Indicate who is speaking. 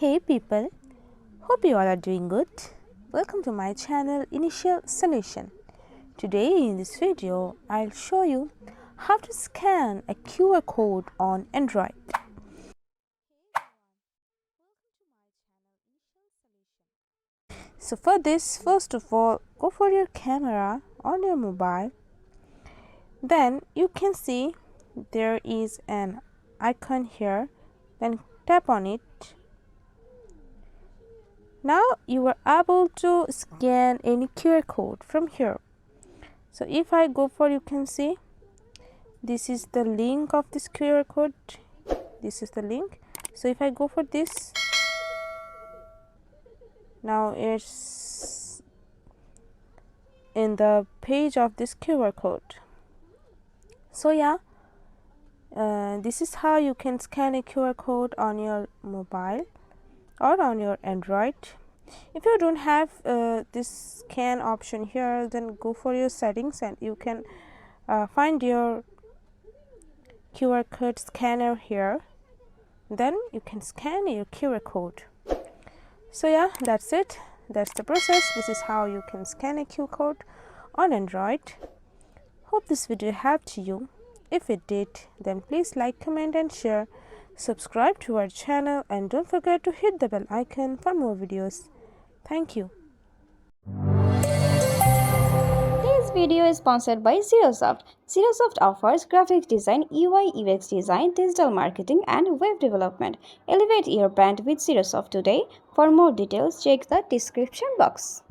Speaker 1: Hey people, hope you all are doing good. Welcome to my channel Initial Solution. Today in this video, I'll show you how to scan a QR code on Android. So for this, first of all, go for your camera on your mobile. Then you can see there is an icon here. Then tap on it. Now you are able to scan any QR code from here. So if I go for, you can see this is the link of this QR code. This is the link. So if I go for this, now it's in the page of this QR code. So yeah, this is how you can scan a QR code on your mobile or on your Android. If you don't have this scan option here, then go for your settings and you can find your QR code scanner here. Then you can scan your QR code. So yeah, that's it. That's the process. This is how you can scan a QR code on Android. Hope this video helped you. If it did, then please like, comment and share. Subscribe to our channel and don't forget to hit the bell icon for more videos. Thank you.
Speaker 2: This video is sponsored by Xirosoft. Xirosoft offers graphic design, UI UX design, digital marketing and web development. Elevate your brand with Xirosoft today. For more details, check the description box.